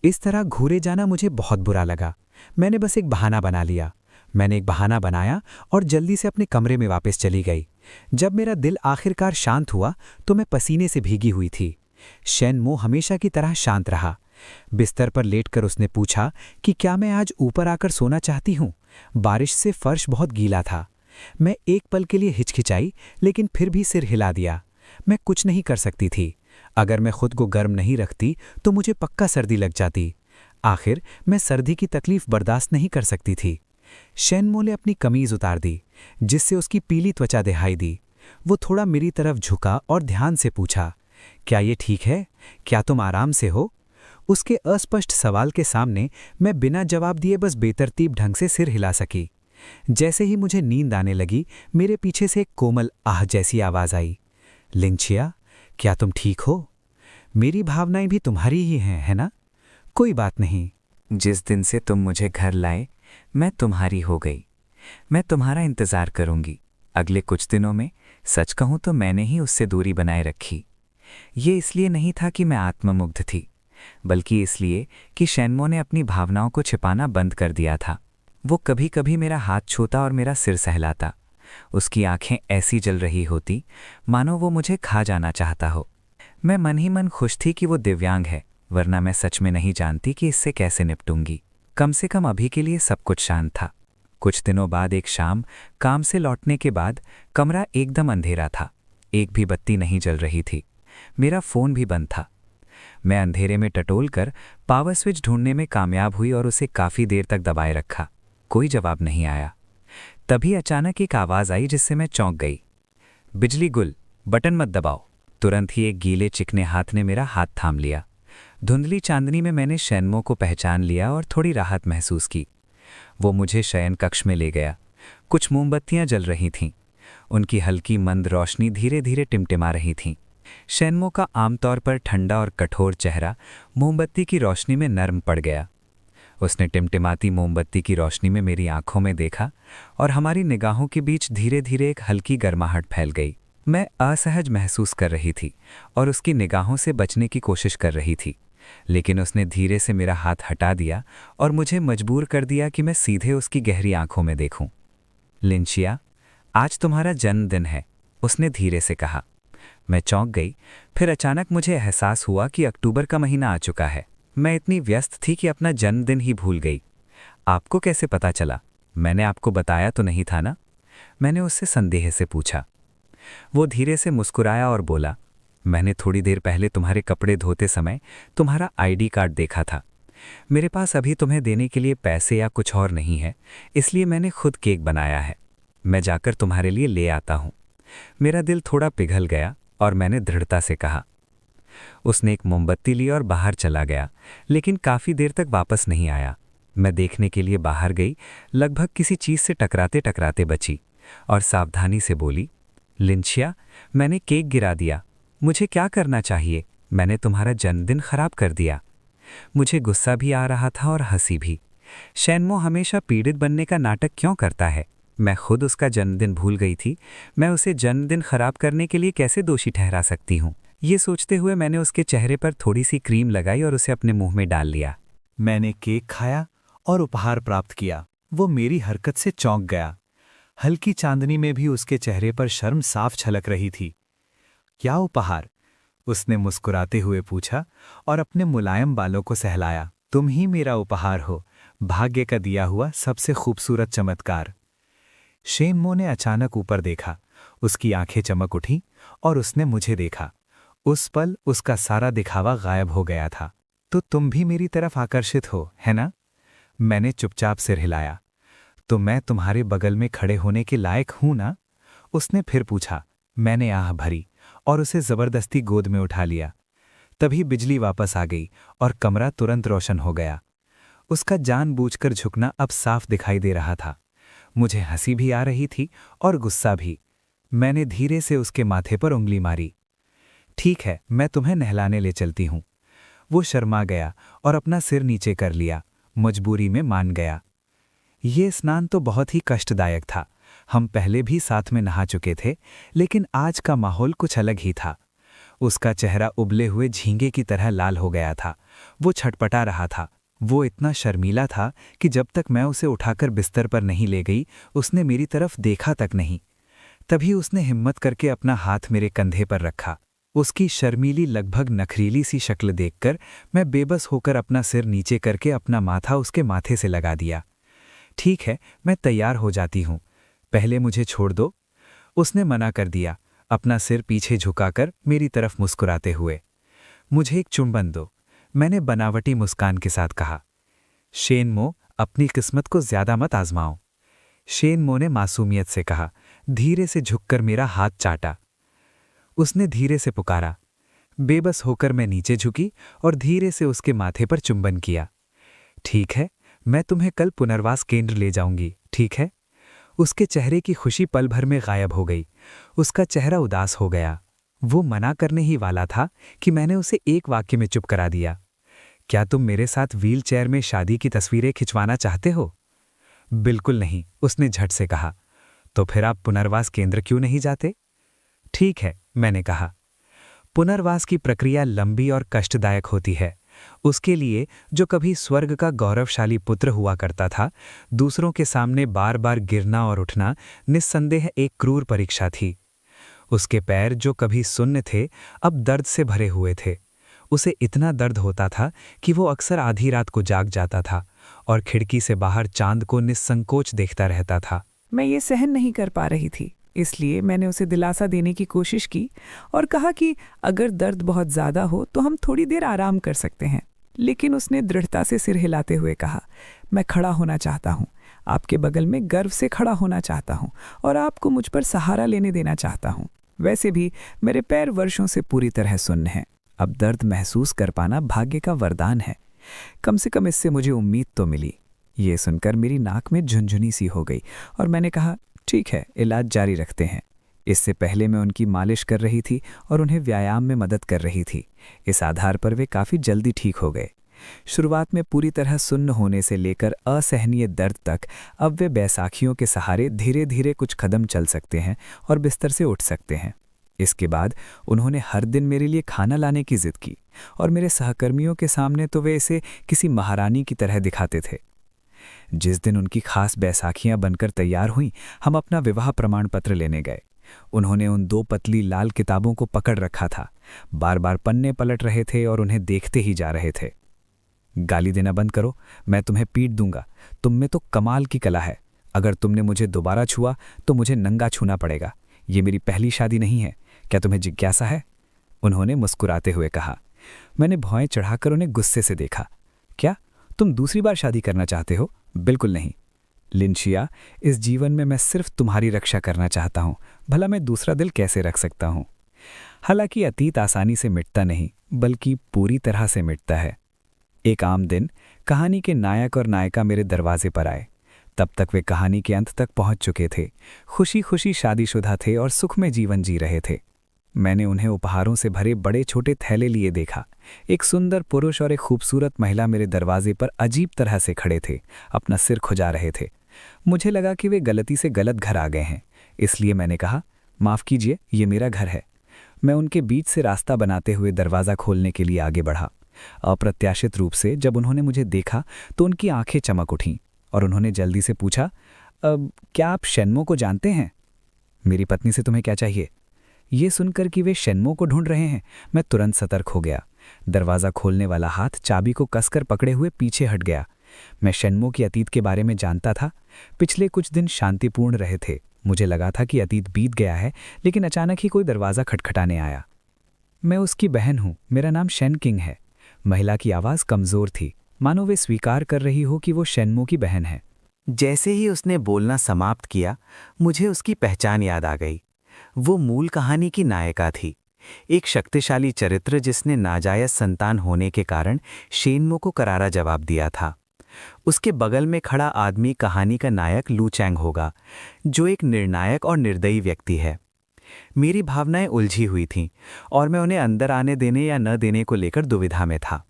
इस तरह घूरे जाना मुझे बहुत बुरा लगा। मैंने बस एक बहाना बना लिया। मैंने एक बहाना बनाया और जल्दी से अपने कमरे में वापस चली गई। जब मेरा दिल आखिरकार शांत हुआ तो मैं पसीने से भीगी हुई थी। शैनमो हमेशा की तरह शांत रहा। बिस्तर पर लेटकर उसने पूछा कि क्या मैं आज ऊपर आकर सोना चाहती हूँ। बारिश से फर्श बहुत गीला था। मैं एक पल के लिए हिचकिचाई, लेकिन फिर भी सिर हिला दिया। मैं कुछ नहीं कर सकती थी। अगर मैं खुद को गर्म नहीं रखती तो मुझे पक्का सर्दी लग जाती। आखिर मैं सर्दी की तकलीफ बर्दाश्त नहीं कर सकती थी। शैनमो ने अपनी कमीज उतार दी, जिससे उसकी पीली त्वचा दिखाई दी। वो थोड़ा मेरी तरफ झुका और ध्यान से पूछा, क्या ये ठीक है? क्या तुम आराम से हो? उसके अस्पष्ट सवाल के सामने मैं बिना जवाब दिए बस बेतरतीब ढंग से सिर हिला सकी। जैसे ही मुझे नींद आने लगी, मेरे पीछे से एक कोमल आह जैसी आवाज आई, लिंचिया, क्या तुम ठीक हो? मेरी भावनाएं भी तुम्हारी ही हैं, है ना? कोई बात नहीं। जिस दिन से तुम मुझे घर लाए, मैं तुम्हारी हो गई। मैं तुम्हारा इंतज़ार करूंगी। अगले कुछ दिनों में, सच कहूं तो मैंने ही उससे दूरी बनाए रखी। ये इसलिए नहीं था कि मैं आत्ममुग्ध थी, बल्कि इसलिए कि शैनमो ने अपनी भावनाओं को छिपाना बंद कर दिया था। वो कभी कभी मेरा हाथ छूता और मेरा सिर सहलाता। उसकी आंखें ऐसी जल रही होती मानो वो मुझे खा जाना चाहता हो। मैं मन ही मन खुश थी कि वो दिव्यांग है, वरना मैं सच में नहीं जानती कि इससे कैसे निपटूंगी। कम से कम अभी के लिए सब कुछ शांत था। कुछ दिनों बाद एक शाम, काम से लौटने के बाद, कमरा एकदम अंधेरा था। एक भी बत्ती नहीं जल रही थी। मेरा फ़ोन भी बंद था। मैं अंधेरे में टटोल कर पावर स्विच ढूंढने में कामयाब हुई और उसे काफ़ी देर तक दबाए रखा। कोई जवाब नहीं आया। तभी अचानक एक आवाज़ आई जिससे मैं चौंक गई। बिजली गुल, बटन मत दबाओ। तुरंत ही एक गीले चिकने हाथ ने मेरा हाथ थाम लिया। धुंधली चांदनी में मैंने शैनमो को पहचान लिया और थोड़ी राहत महसूस की। वो मुझे शयन कक्ष में ले गया। कुछ मोमबत्तियां जल रही थीं। उनकी हल्की मंद रोशनी धीरे धीरे टिमटिमा रही थी। शैनमो का आमतौर पर ठंडा और कठोर चेहरा मोमबत्ती की रोशनी में नर्म पड़ गया। उसने टिमटिमाती मोमबत्ती की रोशनी में मेरी आंखों में देखा और हमारी निगाहों के बीच धीरे धीरे एक हल्की गर्माहट फैल गई। मैं असहज महसूस कर रही थी और उसकी निगाहों से बचने की कोशिश कर रही थी, लेकिन उसने धीरे से मेरा हाथ हटा दिया और मुझे मजबूर कर दिया कि मैं सीधे उसकी गहरी आंखों में देखूं। लिंशिया, आज तुम्हारा जन्मदिन है, उसने धीरे से कहा। मैं चौंक गई। फिर अचानक मुझे एहसास हुआ कि अक्टूबर का महीना आ चुका है। मैं इतनी व्यस्त थी कि अपना जन्मदिन ही भूल गई। आपको कैसे पता चला? मैंने आपको बताया तो नहीं था ना? मैंने उससे संदेह से पूछा। वो धीरे से मुस्कुराया और बोला, मैंने थोड़ी देर पहले तुम्हारे कपड़े धोते समय तुम्हारा आईडी कार्ड देखा था। मेरे पास अभी तुम्हें देने के लिए पैसे या कुछ और नहीं है, इसलिए मैंने खुद केक बनाया है। मैं जाकर तुम्हारे लिए ले आता हूँ। मेरा दिल थोड़ा पिघल गया और मैंने दृढ़ता से कहा। उसने एक मोमबत्ती ली और बाहर चला गया, लेकिन काफ़ी देर तक वापस नहीं आया। मैं देखने के लिए बाहर गई, लगभग किसी चीज़ से टकराते टकराते बची और सावधानी से बोली, लिंशिया, मैंने केक गिरा दिया। मुझे क्या करना चाहिए? मैंने तुम्हारा जन्मदिन खराब कर दिया। मुझे गुस्सा भी आ रहा था और हंसी भी। शैनमो हमेशा पीड़ित बनने का नाटक क्यों करता है? मैं खुद उसका जन्मदिन भूल गई थी। मैं उसे जन्मदिन खराब करने के लिए कैसे दोषी ठहरा सकती हूँ? ये सोचते हुए मैंने उसके चेहरे पर थोड़ी सी क्रीम लगाई और उसे अपने मुंह में डाल लिया। मैंने केक खाया और उपहार प्राप्त किया। वो मेरी हरकत से चौंक गया। हल्की चांदनी में भी उसके चेहरे पर शर्म साफ झलक रही थी। क्या उपहार? उसने मुस्कुराते हुए पूछा और अपने मुलायम बालों को सहलाया। तुम ही मेरा उपहार हो, भाग्य का दिया हुआ सबसे खूबसूरत चमत्कार। शैनमो ने अचानक ऊपर देखा। उसकी आंखें चमक उठी और उसने मुझे देखा। उस पल उसका सारा दिखावा गायब हो गया था। तो तुम भी मेरी तरफ आकर्षित हो, है ना? मैंने चुपचाप सिर हिलाया। तो मैं तुम्हारे बगल में खड़े होने के लायक हूं ना? उसने फिर पूछा। मैंने आह भरी और उसे जबरदस्ती गोद में उठा लिया। तभी बिजली वापस आ गई और कमरा तुरंत रोशन हो गया। उसका जानबूझकर झुकना अब साफ दिखाई दे रहा था। मुझे हंसी भी आ रही थी और गुस्सा भी। मैंने धीरे से उसके माथे पर उंगली मारी। ठीक है, मैं तुम्हें नहलाने ले चलती हूँ। वो शर्मा गया और अपना सिर नीचे कर लिया। मजबूरी में मान गया। ये स्नान तो बहुत ही कष्टदायक था। हम पहले भी साथ में नहा चुके थे, लेकिन आज का माहौल कुछ अलग ही था। उसका चेहरा उबले हुए झींगे की तरह लाल हो गया था। वो छटपटा रहा था। वो इतना शर्मीला था कि जब तक मैं उसे उठाकर बिस्तर पर नहीं ले गई, उसने मेरी तरफ देखा तक नहीं। तभी उसने हिम्मत करके अपना हाथ मेरे कंधे पर रखा। उसकी शर्मीली, लगभग नखरीली सी शक्ल देखकर मैं बेबस होकर अपना सिर नीचे करके अपना माथा उसके माथे से लगा दिया। ठीक है, मैं तैयार हो जाती हूँ, पहले मुझे छोड़ दो। उसने मना कर दिया, अपना सिर पीछे झुकाकर मेरी तरफ मुस्कुराते हुए। मुझे एक चुंबन दो, मैंने बनावटी मुस्कान के साथ कहा। शैनमो, अपनी किस्मत को ज्यादा मत आजमाओ। शैनमो ने मासूमियत से कहा, धीरे से झुककर मेरा हाथ चाटा। उसने धीरे से पुकारा। बेबस होकर मैं नीचे झुकी और धीरे से उसके माथे पर चुंबन किया। ठीक है, मैं तुम्हें कल पुनर्वास केंद्र ले जाऊंगी, ठीक है? उसके चेहरे की खुशी पल भर में गायब हो गई। उसका चेहरा उदास हो गया। वो मना करने ही वाला था कि मैंने उसे एक वाक्य में चुप करा दिया। क्या तुम मेरे साथ व्हील चेयर में शादी की तस्वीरें खिंचवाना चाहते हो? बिल्कुल नहीं, उसने झट से कहा। तो फिर आप पुनर्वास केंद्र क्यों नहीं जाते? ठीक है, मैंने कहा। पुनर्वास की प्रक्रिया लंबी और कष्टदायक होती है। उसके लिए जो कभी स्वर्ग का गौरवशाली पुत्र हुआ करता था, दूसरों के सामने बार बार गिरना और उठना निस्संदेह एक क्रूर परीक्षा थी। उसके पैर जो कभी सुन्न थे, अब दर्द से भरे हुए थे। उसे इतना दर्द होता था कि वो अक्सर आधी रात को जाग जाता था और खिड़की से बाहर चांद को निस्संकोच देखता रहता था। मैं ये सहन नहीं कर पा रही थी। इसलिए मैंने उसे दिलासा देने की कोशिश की और कहा कि अगर दर्द बहुत ज़्यादा हो तो हम थोड़ी देर आराम कर सकते हैं। लेकिन उसने दृढ़ता से सिर हिलाते हुए कहा, मैं खड़ा होना चाहता हूँ, आपके बगल में गर्व से खड़ा होना चाहता हूँ और आपको मुझ पर सहारा लेने देना चाहता हूँ। वैसे भी मेरे पैर वर्षों से पूरी तरह सुन्न हैं। अब दर्द महसूस कर पाना भाग्य का वरदान है। कम से कम इससे मुझे उम्मीद तो मिली। ये सुनकर मेरी नाक में झुनझुनी सी हो गई और मैंने कहा, ठीक है, इलाज जारी रखते हैं। इससे पहले मैं उनकी मालिश कर रही थी और उन्हें व्यायाम में मदद कर रही थी। इस आधार पर वे काफ़ी जल्दी ठीक हो गए। शुरुआत में पूरी तरह सुन्न होने से लेकर असहनीय दर्द तक अब वे बैसाखियों के सहारे धीरे धीरे कुछ कदम चल सकते हैं और बिस्तर से उठ सकते हैं। इसके बाद उन्होंने हर दिन मेरे लिए खाना लाने की जिद की और मेरे सहकर्मियों के सामने तो वे इसे किसी महारानी की तरह दिखाते थे। जिस दिन उनकी खास बैसाखियां बनकर तैयार हुईं, हम अपना विवाह प्रमाण पत्र लेने गए। उन्होंने उन 2 पतली लाल किताबों को पकड़ रखा था, बार बार पन्ने पलट रहे थे और उन्हें देखते ही जा रहे थे। गाली देना बंद करो, मैं तुम्हें पीट दूंगा। तुम में तो कमाल की कला है। अगर तुमने मुझे दोबारा छुआ तो मुझे नंगा छूना पड़ेगा। ये मेरी पहली शादी नहीं है, क्या तुम्हें जिज्ञासा है? उन्होंने मुस्कुराते हुए कहा। मैंने भौएं चढ़ाकर उन्हें गुस्से से देखा। क्या तुम दूसरी बार शादी करना चाहते हो? बिल्कुल नहीं लिंशिया, इस जीवन में मैं सिर्फ तुम्हारी रक्षा करना चाहता हूं। भला मैं दूसरा दिल कैसे रख सकता हूं? हालांकि अतीत आसानी से मिटता नहीं, बल्कि पूरी तरह से मिटता है। एक आम दिन कहानी के नायक और नायिका मेरे दरवाजे पर आए। तब तक वे कहानी के अंत तक पहुंच चुके थे, खुशी खुशी शादीशुदा थे और सुख में जीवन जी रहे थे। मैंने उन्हें उपहारों से भरे बड़े छोटे थैले लिए देखा। एक सुंदर पुरुष और एक खूबसूरत महिला मेरे दरवाजे पर अजीब तरह से खड़े थे, अपना सिर खुजा रहे थे। मुझे लगा कि वे गलती से गलत घर आ गए हैं, इसलिए मैंने कहा, माफ़ कीजिए, ये मेरा घर है। मैं उनके बीच से रास्ता बनाते हुए दरवाज़ा खोलने के लिए आगे बढ़ा। अप्रत्याशित रूप से जब उन्होंने मुझे देखा तो उनकी आंखें चमक उठीं और उन्होंने जल्दी से पूछा, क्या आप शेनमो को जानते हैं? मेरी पत्नी से तुम्हें क्या चाहिए? ये सुनकर कि वे शेनमो को ढूंढ रहे हैं, मैं तुरंत सतर्क हो गया। दरवाज़ा खोलने वाला हाथ चाबी को कसकर पकड़े हुए पीछे हट गया। मैं शेनमो की अतीत के बारे में जानता था। पिछले कुछ दिन शांतिपूर्ण रहे थे। मुझे लगा था कि अतीत बीत गया है, लेकिन अचानक ही कोई दरवाज़ा खटखटाने आया। मैं उसकी बहन हूँ, मेरा नाम शेन किंग है। महिला की आवाज़ कमज़ोर थी, मानो वे स्वीकार कर रही हो कि वो शेनमो की बहन है। जैसे ही उसने बोलना समाप्त किया, मुझे उसकी पहचान याद आ गई। वो मूल कहानी की नायिका थी, एक शक्तिशाली चरित्र जिसने नाजायज संतान होने के कारण शेनमो को करारा जवाब दिया था। उसके बगल में खड़ा आदमी कहानी का नायक लू चैंग होगा, जो एक निर्णायक और निर्दयी व्यक्ति है। मेरी भावनाएं उलझी हुई थीं और मैं उन्हें अंदर आने देने या न देने को लेकर दुविधा में था।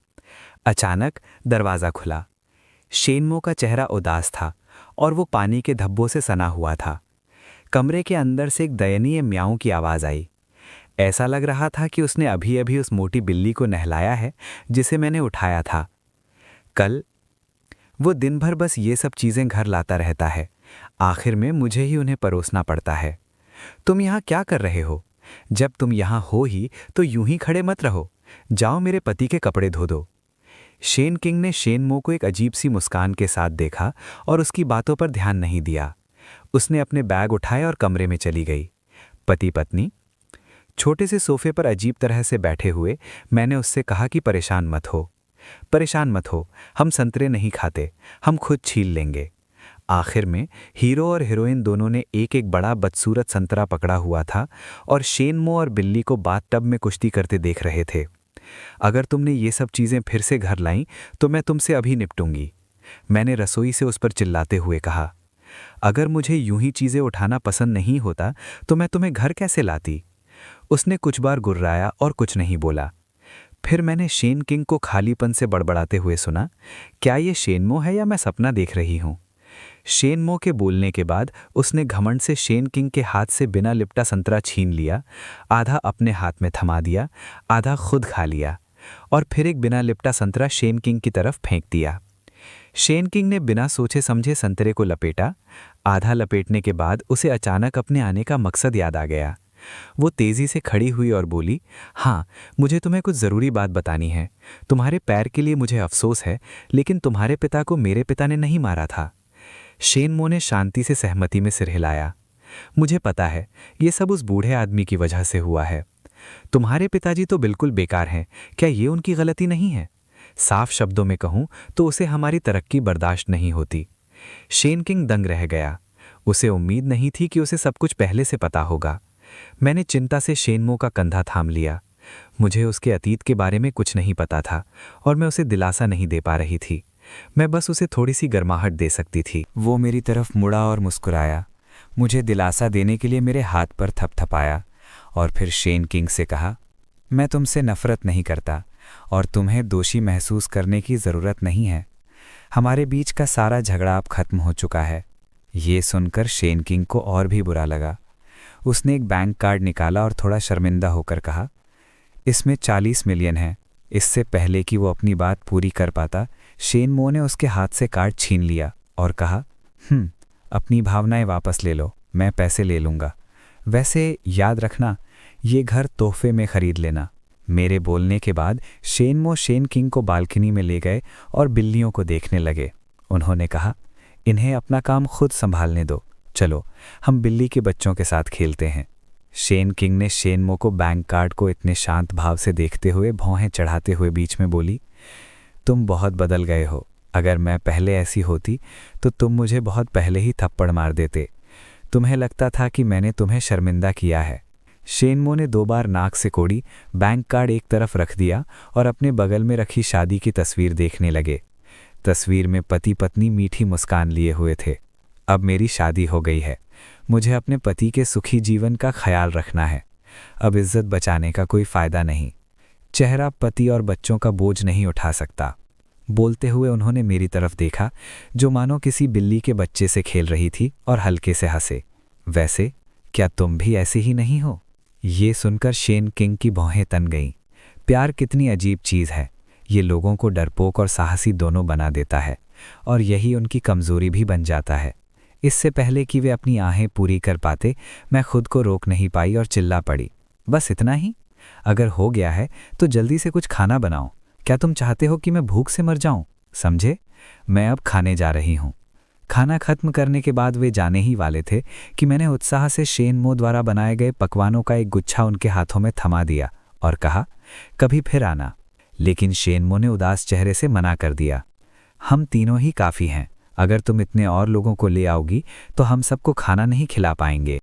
अचानक दरवाज़ा खुला। शेनमो का चेहरा उदास था और वो पानी के धब्बों से सना हुआ था। कमरे के अंदर से एक दयनीय म्याऊं की आवाज़ आई। ऐसा लग रहा था कि उसने अभी अभी उस मोटी बिल्ली को नहलाया है जिसे मैंने उठाया था कल। वो दिन भर बस ये सब चीज़ें घर लाता रहता है, आखिर में मुझे ही उन्हें परोसना पड़ता है। तुम यहाँ क्या कर रहे हो? जब तुम यहाँ हो ही तो यूं ही खड़े मत रहो, जाओ मेरे पति के कपड़े धो दो। शेन किंग ने शेनमो को एक अजीब सी मुस्कान के साथ देखा और उसकी बातों पर ध्यान नहीं दिया। उसने अपने बैग उठाए और कमरे में चली गई। पति पत्नी छोटे से सोफे पर अजीब तरह से बैठे हुए, मैंने उससे कहा कि परेशान मत हो, परेशान मत हो, हम संतरे नहीं खाते, हम खुद छील लेंगे। आखिर में हीरो और हीरोइन दोनों ने एक एक बड़ा बदसूरत संतरा पकड़ा हुआ था और शेनमो और बिल्ली को बाथटब में कुश्ती करते देख रहे थे। अगर तुमने ये सब चीज़ें फिर से घर लाईं तो मैं तुमसे अभी निपटूंगी, मैंने रसोई से उस पर चिल्लाते हुए कहा। अगर मुझे यूं ही चीज़ें उठाना पसंद नहीं होता तो मैं तुम्हें घर कैसे लाती? उसने कुछ बार गुर्राया और कुछ नहीं बोला। फिर मैंने शेन किंग को खालीपन से बड़बड़ाते हुए सुना, क्या ये शेनमो है या मैं सपना देख रही हूँ? शेनमो के बोलने के बाद उसने घमंड से शेन किंग के हाथ से बिना लिपटा संतरा छीन लिया, आधा अपने हाथ में थमा दिया, आधा खुद खा लिया और फिर एक बिना लिपटा संतरा शेन किंग की तरफ फेंक दिया। शेन किंग ने बिना सोचे समझे संतरे को लपेटा। आधा लपेटने के बाद उसे अचानक अपने आने का मकसद याद आ गया। वो तेजी से खड़ी हुई और बोली, हाँ, मुझे तुम्हें कुछ ज़रूरी बात बतानी है। तुम्हारे पैर के लिए मुझे अफसोस है, लेकिन तुम्हारे पिता को मेरे पिता ने नहीं मारा था। शेनमो ने शांति से सहमति में सिर हिलाया। मुझे पता है ये सब उस बूढ़े आदमी की वजह से हुआ है। तुम्हारे पिताजी तो बिल्कुल बेकार हैं, क्या ये उनकी गलती नहीं है? साफ शब्दों में कहूं तो उसे हमारी तरक्की बर्दाश्त नहीं होती। शेन किंग दंग रह गया। उसे उम्मीद नहीं थी कि उसे सब कुछ पहले से पता होगा। मैंने चिंता से शेनमो का कंधा थाम लिया। मुझे उसके अतीत के बारे में कुछ नहीं पता था और मैं उसे दिलासा नहीं दे पा रही थी। मैं बस उसे थोड़ी सी गर्माहट दे सकती थी। वो मेरी तरफ मुड़ा और मुस्कुराया, मुझे दिलासा देने के लिए मेरे हाथ पर थपथपाया और फिर शेन किंग से कहा, मैं तुमसे नफरत नहीं करता और तुम्हें दोषी महसूस करने की ज़रूरत नहीं है। हमारे बीच का सारा झगड़ा अब खत्म हो चुका है। ये सुनकर शेन किंग को और भी बुरा लगा। उसने एक बैंक कार्ड निकाला और थोड़ा शर्मिंदा होकर कहा, इसमें 40 मिलियन है। इससे पहले कि वो अपनी बात पूरी कर पाता, शेनमो ने उसके हाथ से कार्ड छीन लिया और कहा, अपनी भावनाएं वापस ले लो, मैं पैसे ले लूँगा। वैसे याद रखना, ये घर तोहफे में खरीद लेना। मेरे बोलने के बाद शेनमो शेन किंग को बालकनी में ले गए और बिल्लियों को देखने लगे। उन्होंने कहा, इन्हें अपना काम खुद संभालने दो, चलो हम बिल्ली के बच्चों के साथ खेलते हैं। शेन किंग ने शेनमो को बैंक कार्ड को इतने शांत भाव से देखते हुए भौहें चढ़ाते हुए बीच में बोली, तुम बहुत बदल गए हो। अगर मैं पहले ऐसी होती तो तुम मुझे बहुत पहले ही थप्पड़ मार देते। तुम्हें लगता था कि मैंने तुम्हें शर्मिंदा किया है। शेनमो ने 2 बार नाक से कोड़ी, बैंक कार्ड एक तरफ रख दिया और अपने बगल में रखी शादी की तस्वीर देखने लगे। तस्वीर में पति पत्नी मीठी मुस्कान लिए हुए थे। अब मेरी शादी हो गई है, मुझे अपने पति के सुखी जीवन का ख्याल रखना है। अब इज्जत बचाने का कोई फ़ायदा नहीं। चेहरा पति और बच्चों का बोझ नहीं उठा सकता। बोलते हुए उन्होंने मेरी तरफ देखा, जो मानो किसी बिल्ली के बच्चे से खेल रही थी, और हल्के से हंसे। वैसे क्या तुम भी ऐसे ही नहीं हो? ये सुनकर शेन किंग की भौहें तन गईं। प्यार कितनी अजीब चीज़ है। ये लोगों को डरपोक और साहसी दोनों बना देता है और यही उनकी कमज़ोरी भी बन जाता है। इससे पहले कि वे अपनी आहें पूरी कर पाते, मैं खुद को रोक नहीं पाई और चिल्ला पड़ी, बस इतना ही? अगर हो गया है तो जल्दी से कुछ खाना बनाओ। क्या तुम चाहते हो कि मैं भूख से मर जाऊं? समझे? मैं अब खाने जा रही हूं। खाना खत्म करने के बाद वे जाने ही वाले थे कि मैंने उत्साह से शेनमो द्वारा बनाए गए पकवानों का एक गुच्छा उनके हाथों में थमा दिया और कहा, कभी फिर आना। लेकिन शेनमो ने उदास चेहरे से मना कर दिया, हम तीनों ही काफ़ी हैं। अगर तुम इतने और लोगों को ले आओगी तो हम सबको खाना नहीं खिला पाएंगे।